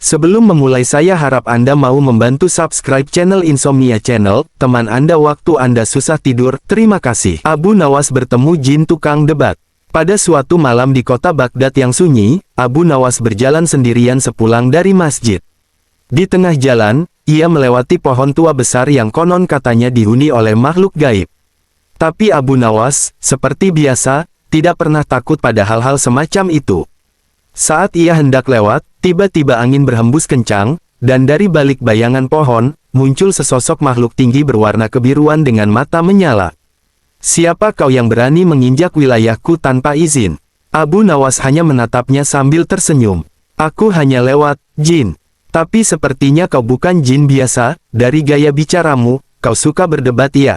Sebelum memulai saya harap Anda mau membantu subscribe channel Insomnia Channel, teman Anda waktu Anda susah tidur, terima kasih. Abu Nawas bertemu jin tukang debat. Pada suatu malam di kota Baghdad yang sunyi, Abu Nawas berjalan sendirian sepulang dari masjid. Di tengah jalan, ia melewati pohon tua besar yang konon katanya dihuni oleh makhluk gaib. Tapi Abu Nawas, seperti biasa, tidak pernah takut pada hal-hal semacam itu. Saat ia hendak lewat, tiba-tiba angin berhembus kencang, dan dari balik bayangan pohon, muncul sesosok makhluk tinggi berwarna kebiruan dengan mata menyala. "Siapa kau yang berani menginjak wilayahku tanpa izin?" Abu Nawas hanya menatapnya sambil tersenyum. "Aku hanya lewat, jin. Tapi sepertinya kau bukan jin biasa, dari gaya bicaramu, kau suka berdebat ya?"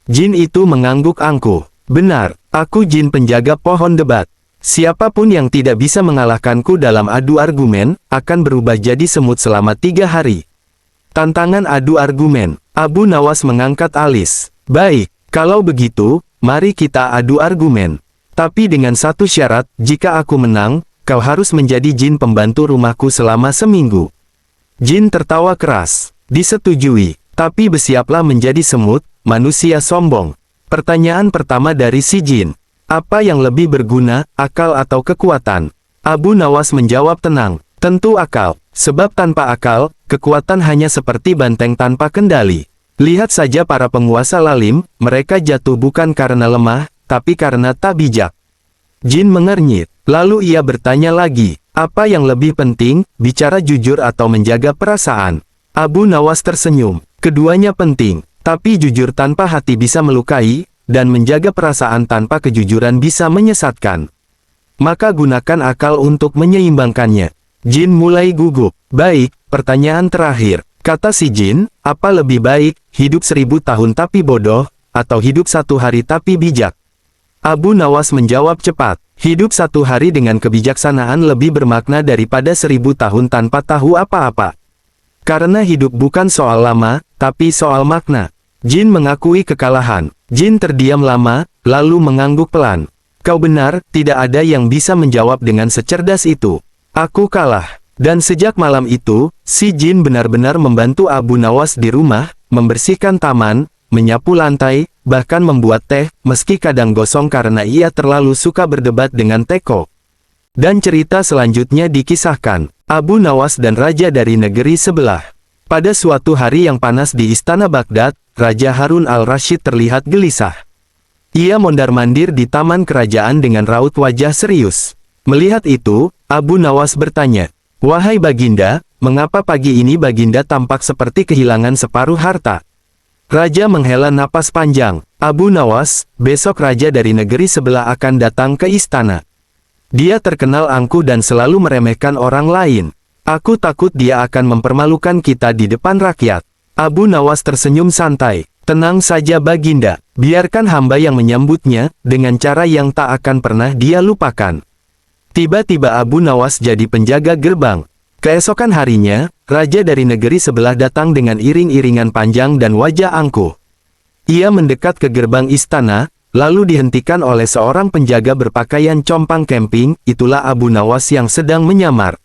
Jin itu mengangguk angkuh. "Benar, aku jin penjaga pohon debat. Siapapun yang tidak bisa mengalahkanku dalam adu argumen, akan berubah jadi semut selama 3 hari. Tantangan adu argumen." Abu Nawas mengangkat alis. "Baik, kalau begitu, mari kita adu argumen. Tapi dengan satu syarat, jika aku menang, kau harus menjadi jin pembantu rumahku selama seminggu." Jin tertawa keras. "Disetujui, tapi bersiaplah menjadi semut, manusia sombong." Pertanyaan pertama dari si jin. "Apa yang lebih berguna, akal atau kekuatan?" Abu Nawas menjawab tenang. "Tentu akal, sebab tanpa akal, kekuatan hanya seperti banteng tanpa kendali. Lihat saja para penguasa lalim, mereka jatuh bukan karena lemah, tapi karena tak bijak." Jin mengernyit. Lalu ia bertanya lagi, "Apa yang lebih penting, bicara jujur atau menjaga perasaan?" Abu Nawas tersenyum. "Keduanya penting, tapi jujur tanpa hati bisa melukai, dan menjaga perasaan tanpa kejujuran bisa menyesatkan. Maka gunakan akal untuk menyeimbangkannya." Jin mulai gugup. "Baik, pertanyaan terakhir," kata si jin, "apa lebih baik, hidup 1000 tahun tapi bodoh, atau hidup 1 hari tapi bijak?" Abu Nawas menjawab cepat, "Hidup 1 hari dengan kebijaksanaan lebih bermakna daripada 1000 tahun tanpa tahu apa-apa. Karena hidup bukan soal lama, tapi soal makna." Jin mengakui kekalahan. Jin terdiam lama, lalu mengangguk pelan. "Kau benar, tidak ada yang bisa menjawab dengan secerdas itu. Aku kalah." Dan sejak malam itu, si jin benar-benar membantu Abu Nawas di rumah, membersihkan taman, menyapu lantai, bahkan membuat teh, meski kadang gosong karena ia terlalu suka berdebat dengan Teko. Dan cerita selanjutnya dikisahkan, Abu Nawas dan raja dari negeri sebelah. Pada suatu hari yang panas di istana Baghdad, Raja Harun al-Rashid terlihat gelisah. Ia mondar-mandir di taman kerajaan dengan raut wajah serius. Melihat itu, Abu Nawas bertanya, "Wahai Baginda, mengapa pagi ini Baginda tampak seperti kehilangan separuh harta?" Raja menghela napas panjang. "Abu Nawas, besok raja dari negeri sebelah akan datang ke istana. Dia terkenal angkuh dan selalu meremehkan orang lain. Aku takut dia akan mempermalukan kita di depan rakyat." Abu Nawas tersenyum santai. "Tenang saja Baginda, biarkan hamba yang menyambutnya, dengan cara yang tak akan pernah dia lupakan." Tiba-tiba Abu Nawas jadi penjaga gerbang. Keesokan harinya, raja dari negeri sebelah datang dengan iring-iringan panjang dan wajah angkuh. Ia mendekat ke gerbang istana, lalu dihentikan oleh seorang penjaga berpakaian compang camping. Itulah Abu Nawas yang sedang menyamar.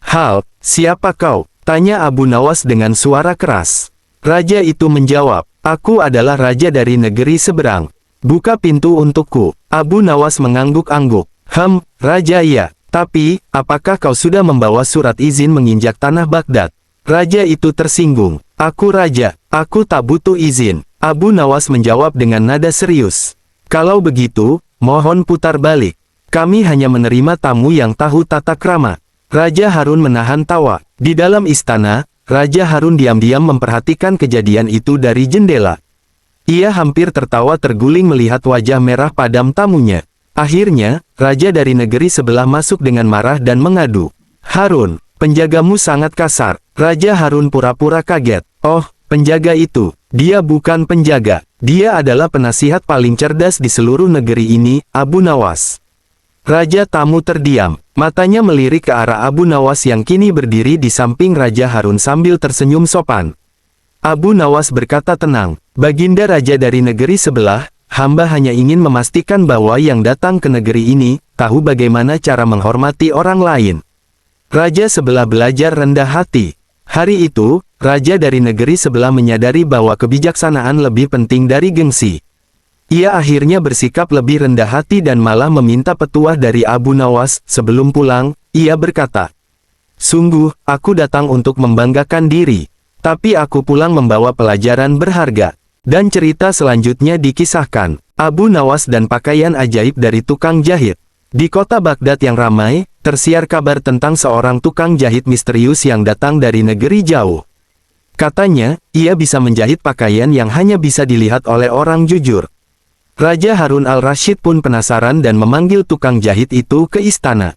"Halt, siapa kau?" tanya Abu Nawas dengan suara keras. Raja itu menjawab, "Aku adalah raja dari negeri seberang. Buka pintu untukku." Abu Nawas mengangguk-angguk. Raja ya. Tapi, apakah kau sudah membawa surat izin menginjak tanah Baghdad?" Raja itu tersinggung. "Aku raja, aku tak butuh izin." Abu Nawas menjawab dengan nada serius. "Kalau begitu, mohon putar balik. Kami hanya menerima tamu yang tahu tata krama." Raja Harun menahan tawa. Di dalam istana, Raja Harun diam-diam memperhatikan kejadian itu dari jendela. Ia hampir tertawa terguling melihat wajah merah padam tamunya. Akhirnya, raja dari negeri sebelah masuk dengan marah dan mengadu. "Harun, penjagamu sangat kasar." Raja Harun pura-pura kaget. "Oh, penjaga itu. Dia bukan penjaga. Dia adalah penasihat paling cerdas di seluruh negeri ini, Abu Nawas." Raja tamu terdiam. Matanya melirik ke arah Abu Nawas yang kini berdiri di samping Raja Harun sambil tersenyum sopan. Abu Nawas berkata tenang, "Baginda raja dari negeri sebelah, hamba hanya ingin memastikan bahwa yang datang ke negeri ini, tahu bagaimana cara menghormati orang lain. Raja sebelah belajar rendah hati. Hari itu, raja dari negeri sebelah menyadari bahwa kebijaksanaan lebih penting dari gengsi. Ia akhirnya bersikap lebih rendah hati dan malah meminta petuah dari Abu Nawas. Sebelum pulang, ia berkata, "Sungguh, aku datang untuk membanggakan diri. Tapi aku pulang membawa pelajaran berharga." Dan cerita selanjutnya dikisahkan, Abu Nawas dan pakaian ajaib dari tukang jahit. Di kota Baghdad yang ramai, tersiar kabar tentang seorang tukang jahit misterius yang datang dari negeri jauh. Katanya, ia bisa menjahit pakaian yang hanya bisa dilihat oleh orang jujur. Raja Harun al-Rashid pun penasaran dan memanggil tukang jahit itu ke istana.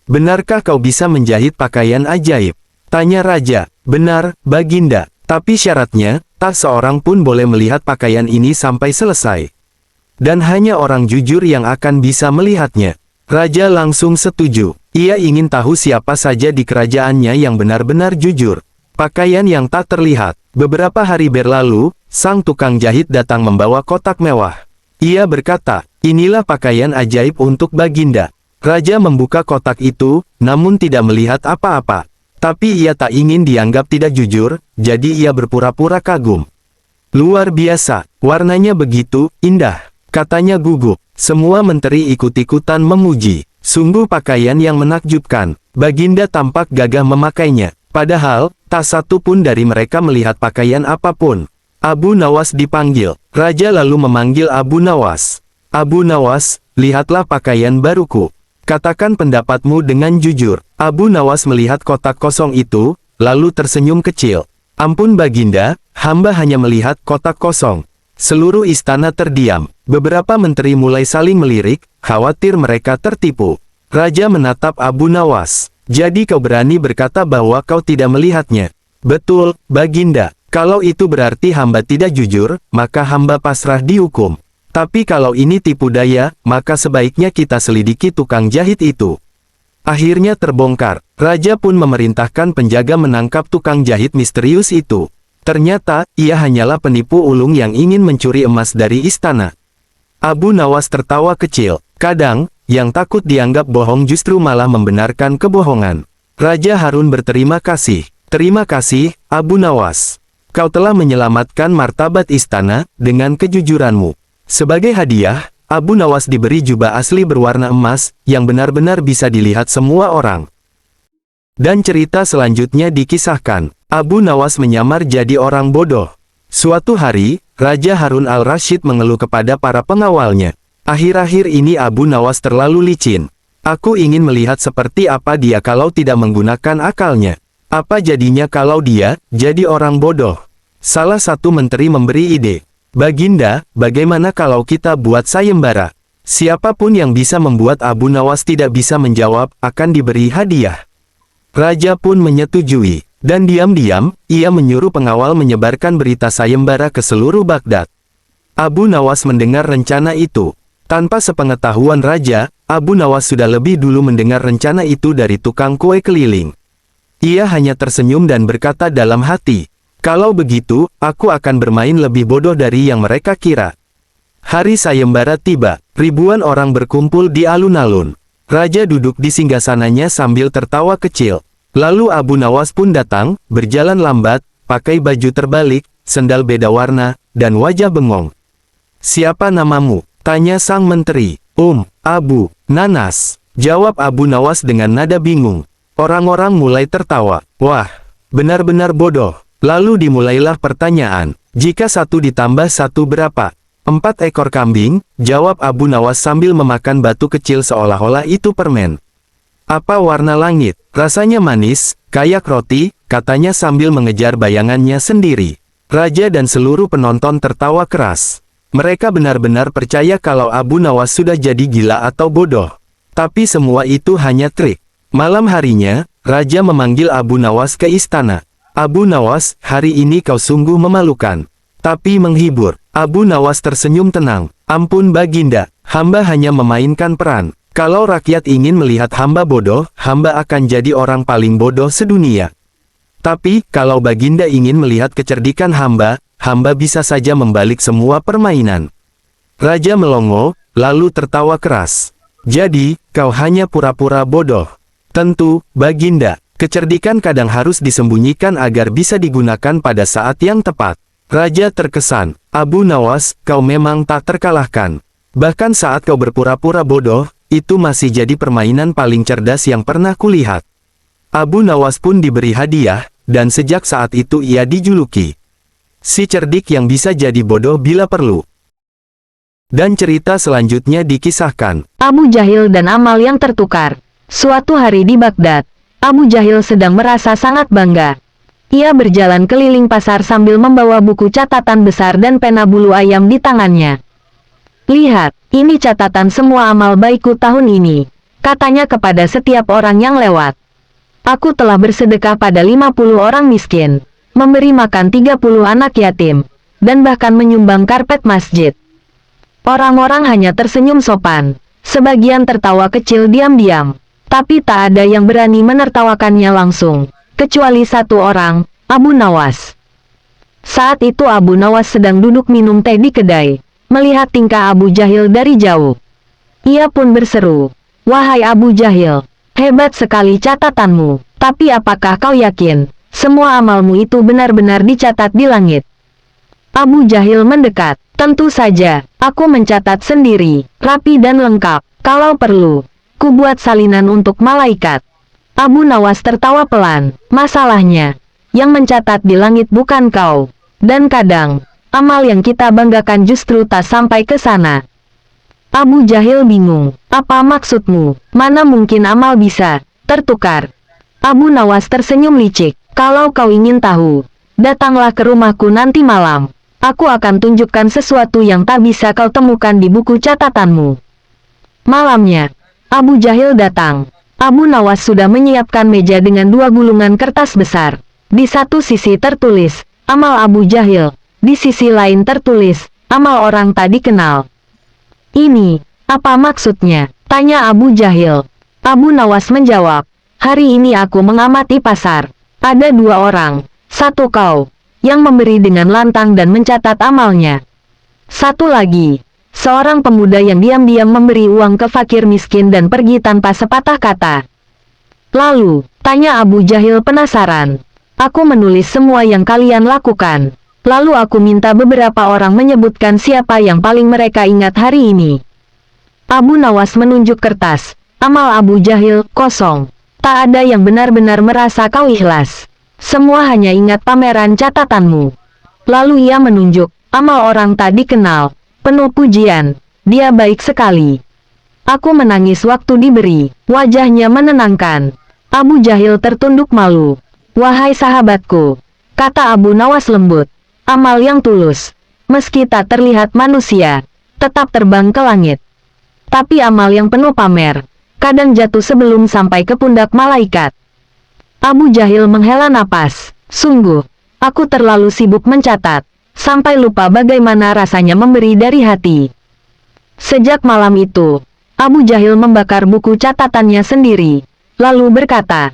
"Benarkah kau bisa menjahit pakaian ajaib?" tanya raja. "Benar, Baginda. Tapi syaratnya, tak seorang pun boleh melihat pakaian ini sampai selesai. Dan hanya orang jujur yang akan bisa melihatnya." Raja langsung setuju. Ia ingin tahu siapa saja di kerajaannya yang benar-benar jujur. Pakaian yang tak terlihat. Beberapa hari berlalu, sang tukang jahit datang membawa kotak mewah. Ia berkata, "Inilah pakaian ajaib untuk Baginda." Raja membuka kotak itu, namun tidak melihat apa-apa. Tapi ia tak ingin dianggap tidak jujur, jadi ia berpura-pura kagum. "Luar biasa, warnanya begitu indah," katanya gugup. Semua menteri ikut-ikutan memuji. "Sungguh pakaian yang menakjubkan." Baginda tampak gagah memakainya. Padahal, tak satu pun dari mereka melihat pakaian apapun. Abu Nawas dipanggil. Raja lalu memanggil Abu Nawas. "Abu Nawas, lihatlah pakaian baruku. Katakan pendapatmu dengan jujur." Abu Nawas melihat kotak kosong itu, lalu tersenyum kecil. "Ampun Baginda, hamba hanya melihat kotak kosong." Seluruh istana terdiam. Beberapa menteri mulai saling melirik, khawatir mereka tertipu. Raja menatap Abu Nawas. "Jadi kau berani berkata bahwa kau tidak melihatnya?" "Betul, Baginda. Kalau itu berarti hamba tidak jujur, maka hamba pasrah dihukum. Tapi kalau ini tipu daya, maka sebaiknya kita selidiki tukang jahit itu." Akhirnya terbongkar. Raja pun memerintahkan penjaga menangkap tukang jahit misterius itu. Ternyata, ia hanyalah penipu ulung yang ingin mencuri emas dari istana. Abu Nawas tertawa kecil. Kadang, yang takut dianggap bohong justru malah membenarkan kebohongan. Raja Harun berterima kasih. "Terima kasih, Abu Nawas. Kau telah menyelamatkan martabat istana dengan kejujuranmu." Sebagai hadiah, Abu Nawas diberi jubah asli berwarna emas, yang benar-benar bisa dilihat semua orang. Dan cerita selanjutnya dikisahkan, Abu Nawas menyamar jadi orang bodoh. Suatu hari, Raja Harun al-Rashid mengeluh kepada para pengawalnya. "Akhir-akhir ini Abu Nawas terlalu licin. Aku ingin melihat seperti apa dia kalau tidak menggunakan akalnya. Apa jadinya kalau dia jadi orang bodoh?" Salah satu menteri memberi ide. "Baginda, bagaimana kalau kita buat sayembara? Siapapun yang bisa membuat Abu Nawas tidak bisa menjawab, akan diberi hadiah." Raja pun menyetujui. Dan diam-diam, ia menyuruh pengawal menyebarkan berita sayembara ke seluruh Baghdad. Abu Nawas mendengar rencana itu. Tanpa sepengetahuan raja, Abu Nawas sudah lebih dulu mendengar rencana itu dari tukang kue keliling. Ia hanya tersenyum dan berkata dalam hati, "Kalau begitu, aku akan bermain lebih bodoh dari yang mereka kira." Hari sayembara tiba. Ribuan orang berkumpul di alun-alun. Raja duduk di singgasananya sambil tertawa kecil. Lalu Abu Nawas pun datang, berjalan lambat, pakai baju terbalik, sendal beda warna, dan wajah bengong. "Siapa namamu?" tanya sang menteri. Abu Nanas," jawab Abu Nawas dengan nada bingung. Orang-orang mulai tertawa. "Wah, benar-benar bodoh." Lalu dimulailah pertanyaan. "Jika 1 ditambah 1 berapa?" "4 ekor kambing," jawab Abu Nawas sambil memakan batu kecil seolah-olah itu permen. "Apa warna langit?" "Rasanya manis, kayak roti," katanya sambil mengejar bayangannya sendiri. Raja dan seluruh penonton tertawa keras. Mereka benar-benar percaya kalau Abu Nawas sudah jadi gila atau bodoh. Tapi semua itu hanya trik. Malam harinya, Raja memanggil Abu Nawas ke istana. "Abu Nawas, hari ini kau sungguh memalukan, tapi menghibur." Abu Nawas tersenyum tenang. "Ampun Baginda, hamba hanya memainkan peran. Kalau rakyat ingin melihat hamba bodoh, hamba akan jadi orang paling bodoh sedunia. Tapi, kalau Baginda ingin melihat kecerdikan hamba, hamba bisa saja membalik semua permainan." Raja melongo, lalu tertawa keras. "Jadi, kau hanya pura-pura bodoh. Tentu, Baginda. Kecerdikan kadang harus disembunyikan agar bisa digunakan pada saat yang tepat. Raja terkesan. Abu Nawas, kau memang tak terkalahkan. Bahkan saat kau berpura-pura bodoh, itu masih jadi permainan paling cerdas yang pernah kulihat. Abu Nawas pun diberi hadiah, dan sejak saat itu ia dijuluki si cerdik yang bisa jadi bodoh bila perlu. Dan cerita selanjutnya dikisahkan. Abu Jahil dan amal yang tertukar. Suatu hari di Baghdad, Abu Jahil sedang merasa sangat bangga. Ia berjalan keliling pasar sambil membawa buku catatan besar dan pena bulu ayam di tangannya. "Lihat, ini catatan semua amal baikku tahun ini," katanya kepada setiap orang yang lewat. "Aku telah bersedekah pada 50 orang miskin, memberi makan 30 anak yatim, dan bahkan menyumbang karpet masjid." Orang-orang hanya tersenyum sopan. Sebagian tertawa kecil diam-diam. Tapi tak ada yang berani menertawakannya langsung, kecuali satu orang, Abu Nawas. Saat itu Abu Nawas sedang duduk minum teh di kedai, melihat tingkah Abu Jahil dari jauh. Ia pun berseru, "Wahai Abu Jahil, hebat sekali catatanmu, tapi apakah kau yakin, semua amalmu itu benar-benar dicatat di langit?" Abu Jahil mendekat. "Tentu saja, aku mencatat sendiri, rapi dan lengkap, kalau perlu. Kubuat salinan untuk malaikat." Abu Nawas tertawa pelan. "Masalahnya, yang mencatat di langit bukan kau. Dan kadang, amal yang kita banggakan justru tak sampai ke sana." Abu Jahil bingung. "Apa maksudmu? Mana mungkin amal bisa tertukar?" Abu Nawas tersenyum licik. "Kalau kau ingin tahu, datanglah ke rumahku nanti malam. Aku akan tunjukkan sesuatu yang tak bisa kau temukan di buku catatanmu." Malamnya, Abu Jahil datang. Abu Nawas sudah menyiapkan meja dengan 2 gulungan kertas besar. Di satu sisi tertulis, "Amal Abu Jahil." Di sisi lain tertulis, "Amal orang tak dikenal." "Ini, apa maksudnya?" tanya Abu Jahil. Abu Nawas menjawab, "Hari ini aku mengamati pasar. Ada 2 orang, satu kau, yang memberi dengan lantang dan mencatat amalnya. Satu lagi, seorang pemuda yang diam-diam memberi uang ke fakir miskin dan pergi tanpa sepatah kata." "Lalu," tanya Abu Jahil penasaran, "aku menulis semua yang kalian lakukan. Lalu aku minta beberapa orang menyebutkan siapa yang paling mereka ingat hari ini." Abu Nawas menunjuk kertas. "Amal Abu Jahil, kosong. Tak ada yang benar-benar merasa kau ikhlas. Semua hanya ingat pameran catatanmu." Lalu ia menunjuk, "Amal orang tak dikenal. Penuh pujian. Dia baik sekali." Aku menangis waktu diberi. Wajahnya menenangkan. Abu Jahil tertunduk malu. "Wahai sahabatku," kata Abu Nawas lembut, "amal yang tulus, meski tak terlihat manusia, tetap terbang ke langit. Tapi amal yang penuh pamer, kadang jatuh sebelum sampai ke pundak malaikat." Abu Jahil menghela napas. "Sungguh, aku terlalu sibuk mencatat, sampai lupa bagaimana rasanya memberi dari hati." Sejak malam itu, Abu Jahil membakar buku catatannya sendiri, lalu berkata,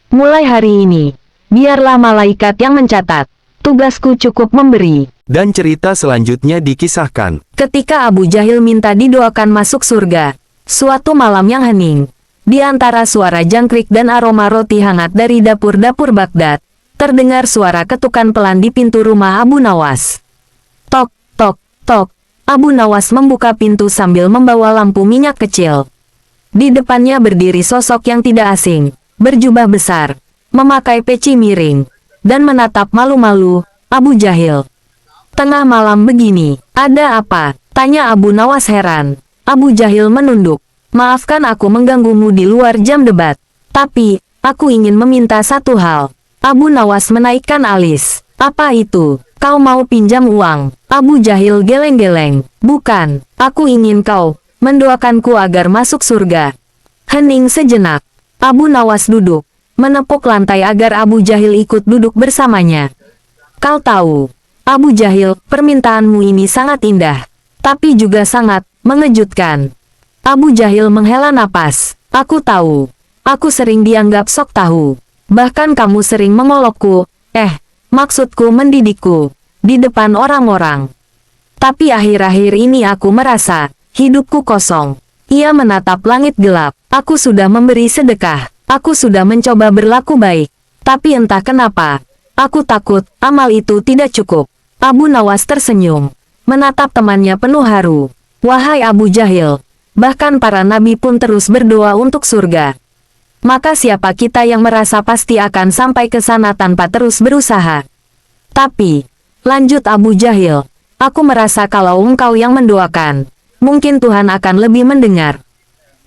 "Mulai hari ini, biarlah malaikat yang mencatat. Tugasku cukup memberi." Dan cerita selanjutnya dikisahkan. Ketika Abu Jahil minta didoakan masuk surga, suatu malam yang hening, di antara suara jangkrik dan aroma roti hangat dari dapur-dapur Baghdad, terdengar suara ketukan pelan di pintu rumah Abu Nawas. Tok, tok, tok. Abu Nawas membuka pintu sambil membawa lampu minyak kecil. Di depannya berdiri sosok yang tidak asing, berjubah besar, memakai peci miring, dan menatap malu-malu Abu Jahil. "Tengah malam begini, ada apa?" tanya Abu Nawas heran. Abu Jahil menunduk. "Maafkan aku mengganggumu di luar jam debat, tapi aku ingin meminta satu hal." Abu Nawas menaikkan alis. "Apa itu? Kau mau pinjam uang?" Abu Jahil geleng-geleng. "Bukan, aku ingin kau mendoakanku agar masuk surga." Hening sejenak. Abu Nawas duduk, menepuk lantai agar Abu Jahil ikut duduk bersamanya. "Kau tahu, Abu Jahil, permintaanmu ini sangat indah, tapi juga sangat mengejutkan." Abu Jahil menghela napas. "Aku tahu. Aku sering dianggap sok tahu. Bahkan kamu sering mengolokku, maksudku mendidikku, di depan orang-orang. Tapi akhir-akhir ini aku merasa, hidupku kosong." Ia menatap langit gelap. "Aku sudah memberi sedekah, Aku sudah mencoba berlaku baik, tapi entah kenapa, aku takut amal itu tidak cukup. Abu Nawas tersenyum, menatap temannya penuh haru. Wahai Abu Jahil, bahkan para nabi pun terus berdoa untuk surga. Maka siapa kita yang merasa pasti akan sampai ke sana tanpa terus berusaha? Tapi, lanjut Abu Jahil, aku merasa kalau engkau yang mendoakan, mungkin Tuhan akan lebih mendengar.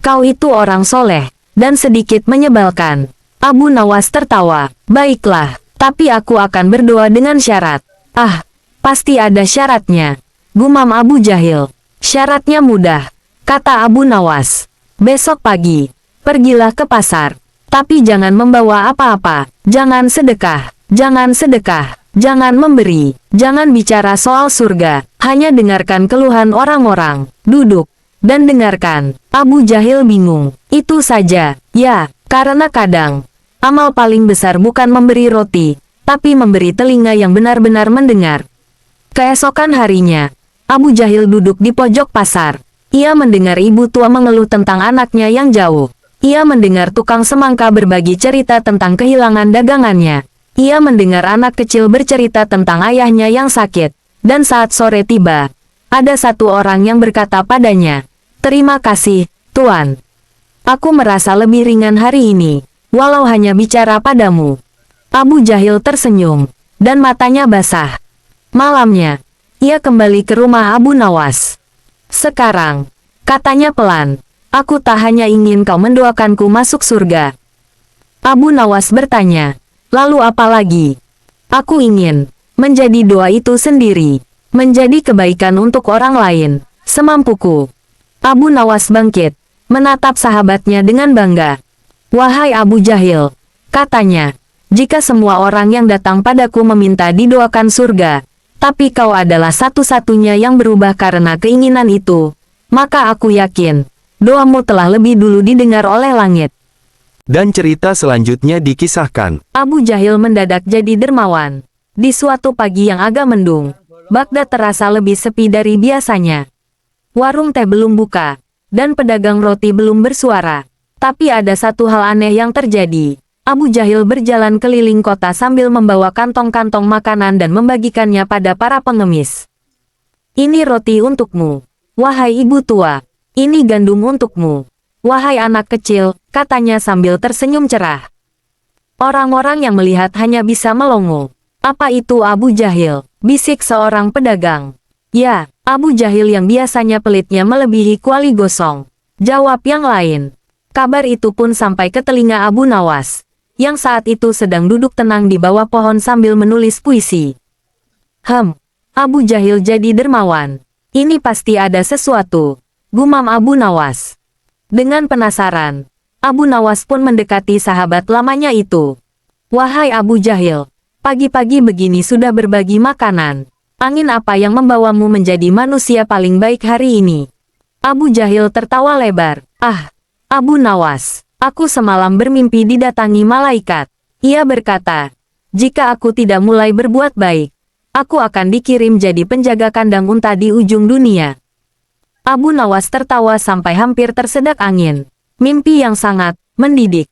Kau itu orang soleh, dan sedikit menyebalkan. Abu Nawas tertawa. Baiklah, tapi aku akan berdoa dengan syarat. Ah, pasti ada syaratnya, gumam Abu Jahil. Syaratnya mudah, kata Abu Nawas. Besok pagi, pergilah ke pasar. Tapi jangan membawa apa-apa. Jangan sedekah. Jangan sedekah. Jangan memberi. Jangan bicara soal surga. Hanya dengarkan keluhan orang-orang. Duduk dan dengarkan. Abu Jahil bingung. Itu saja. Ya, karena kadang amal paling besar bukan memberi roti, tapi memberi telinga yang benar-benar mendengar. Keesokan harinya, Abu Jahil duduk di pojok pasar. Ia mendengar ibu tua mengeluh tentang anaknya yang jauh. Ia mendengar tukang semangka berbagi cerita tentang kehilangan dagangannya. Ia mendengar anak kecil bercerita tentang ayahnya yang sakit. Dan saat sore tiba, ada satu orang yang berkata padanya, "Terima kasih, Tuan. Aku merasa lebih ringan hari ini, walau hanya bicara padamu." Abu Jahil tersenyum, dan matanya basah. Malamnya, ia kembali ke rumah Abu Nawas. "Sekarang," katanya pelan, "aku tak hanya ingin kau mendoakanku masuk surga." Abu Nawas bertanya, "Lalu apa lagi?" "Aku ingin menjadi doa itu sendiri, menjadi kebaikan untuk orang lain, semampuku." Abu Nawas bangkit, menatap sahabatnya dengan bangga. "Wahai Abu Jahil," katanya, "jika semua orang yang datang padaku meminta didoakan surga, tapi kau adalah satu-satunya yang berubah karena keinginan itu, maka aku yakin, doamu telah lebih dulu didengar oleh langit." Dan cerita selanjutnya dikisahkan. Abu Jahil mendadak jadi dermawan. Di suatu pagi yang agak mendung, Baghdad terasa lebih sepi dari biasanya. Warung teh belum buka, dan pedagang roti belum bersuara. Tapi ada satu hal aneh yang terjadi. Abu Jahil berjalan keliling kota sambil membawa kantong-kantong makanan dan membagikannya pada para pengemis. "Ini roti untukmu, wahai ibu tua. Ini gandum untukmu, wahai anak kecil," katanya sambil tersenyum cerah. Orang-orang yang melihat hanya bisa melongo. "Apa itu Abu Jahil?" bisik seorang pedagang. "Ya, Abu Jahil yang biasanya pelitnya melebihi kuali gosong," jawab yang lain. Kabar itu pun sampai ke telinga Abu Nawas, yang saat itu sedang duduk tenang di bawah pohon sambil menulis puisi. Abu Jahil jadi dermawan. Ini pasti ada sesuatu, gumam Abu Nawas. Dengan penasaran, Abu Nawas pun mendekati sahabat lamanya itu. "Wahai Abu Jahil, pagi-pagi begini sudah berbagi makanan. Angin apa yang membawamu menjadi manusia paling baik hari ini?" Abu Jahil tertawa lebar. "Ah, Abu Nawas, aku semalam bermimpi didatangi malaikat. Ia berkata, jika aku tidak mulai berbuat baik, aku akan dikirim jadi penjaga kandang unta di ujung dunia." Abu Nawas tertawa sampai hampir tersedak angin. Mimpi yang sangat mendidik.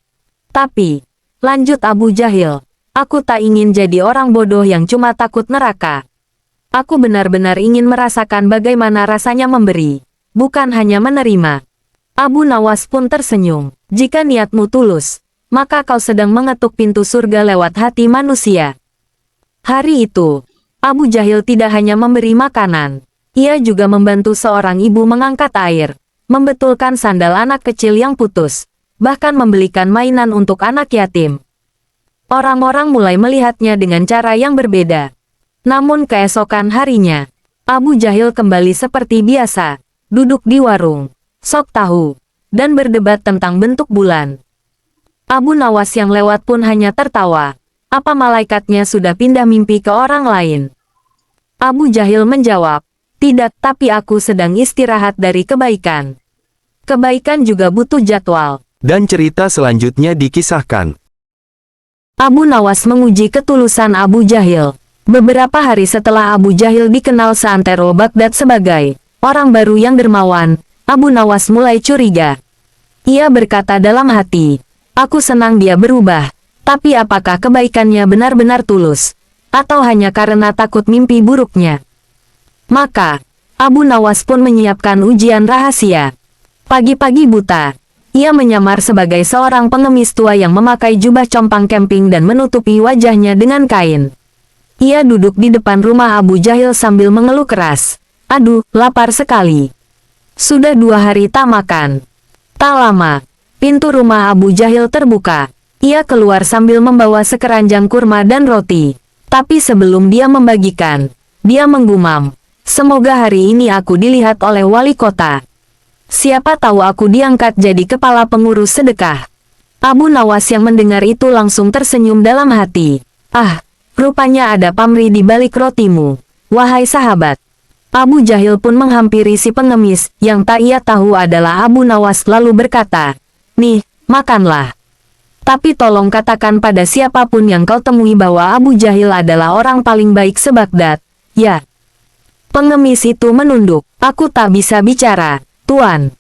"Tapi," lanjut Abu Jahil, "aku tak ingin jadi orang bodoh yang cuma takut neraka. Aku benar-benar ingin merasakan bagaimana rasanya memberi, bukan hanya menerima." Abu Nawas pun tersenyum. "Jika niatmu tulus, maka kau sedang mengetuk pintu surga lewat hati manusia." Hari itu, Abu Jahil tidak hanya memberi makanan, ia juga membantu seorang ibu mengangkat air, membetulkan sandal anak kecil yang putus, bahkan membelikan mainan untuk anak yatim. Orang-orang mulai melihatnya dengan cara yang berbeda. Namun keesokan harinya, Abu Jahil kembali seperti biasa, duduk di warung, sok tahu, dan berdebat tentang bentuk bulan. Abu Nawas yang lewat pun hanya tertawa. Apa malaikatnya sudah pindah mimpi ke orang lain? Abu Jahil menjawab, "Tidak, tapi aku sedang istirahat dari kebaikan. Kebaikan juga butuh jadwal." Dan cerita selanjutnya dikisahkan. Abu Nawas menguji ketulusan Abu Jahil. Beberapa hari setelah Abu Jahil dikenal seantero Baghdad sebagai orang baru yang dermawan, Abu Nawas mulai curiga. Ia berkata dalam hati, Aku senang dia berubah. Tapi apakah kebaikannya benar-benar tulus? Atau hanya karena takut mimpi buruknya? Maka, Abu Nawas pun menyiapkan ujian rahasia. Pagi-pagi buta, ia menyamar sebagai seorang pengemis tua yang memakai jubah compang camping dan menutupi wajahnya dengan kain. Ia duduk di depan rumah Abu Jahil sambil mengeluh keras. Aduh, lapar sekali. Sudah 2 hari tak makan. Tak lama, pintu rumah Abu Jahil terbuka. Ia keluar sambil membawa sekeranjang kurma dan roti. Tapi sebelum dia membagikan, dia menggumam. Semoga hari ini aku dilihat oleh wali kota. Siapa tahu aku diangkat jadi kepala pengurus sedekah. Abu Nawas yang mendengar itu langsung tersenyum dalam hati. Ah, rupanya ada pamrih di balik rotimu, wahai sahabat. Abu Jahil pun menghampiri si pengemis, yang tak ia tahu adalah Abu Nawas lalu berkata, "Nih, makanlah. Tapi tolong katakan pada siapapun yang kau temui bahwa Abu Jahil adalah orang paling baik se-Baghdad." Ya. Pengemis itu menunduk. "Aku tak bisa bicara, Tuan."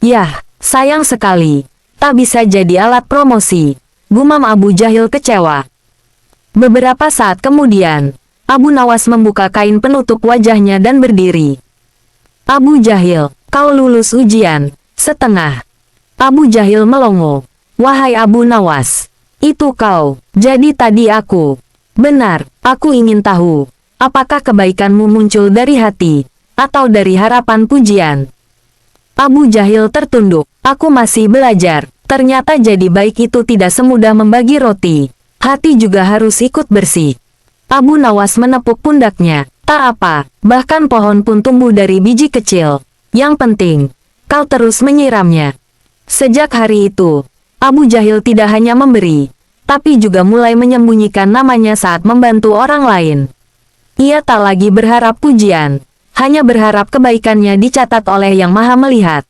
"Yah, sayang sekali. Tak bisa jadi alat promosi," gumam Abu Jahil kecewa. Beberapa saat kemudian, Abu Nawas membuka kain penutup wajahnya dan berdiri. "Abu Jahil, kau lulus ujian, setengah." Abu Jahil melongo. "Wahai Abu Nawas, itu kau. Jadi tadi aku." "Benar, aku ingin tahu, apakah kebaikanmu muncul dari hati, atau dari harapan pujian?" Abu Jahil tertunduk. "Aku masih belajar. Ternyata jadi baik itu tidak semudah membagi roti. Hati juga harus ikut bersih." Abu Nawas menepuk pundaknya. "Tak apa, bahkan pohon pun tumbuh dari biji kecil. Yang penting, kau terus menyiramnya." Sejak hari itu, Abu Jahil tidak hanya memberi, tapi juga mulai menyembunyikan namanya saat membantu orang lain. Ia tak lagi berharap pujian, hanya berharap kebaikannya dicatat oleh Yang Maha Melihat.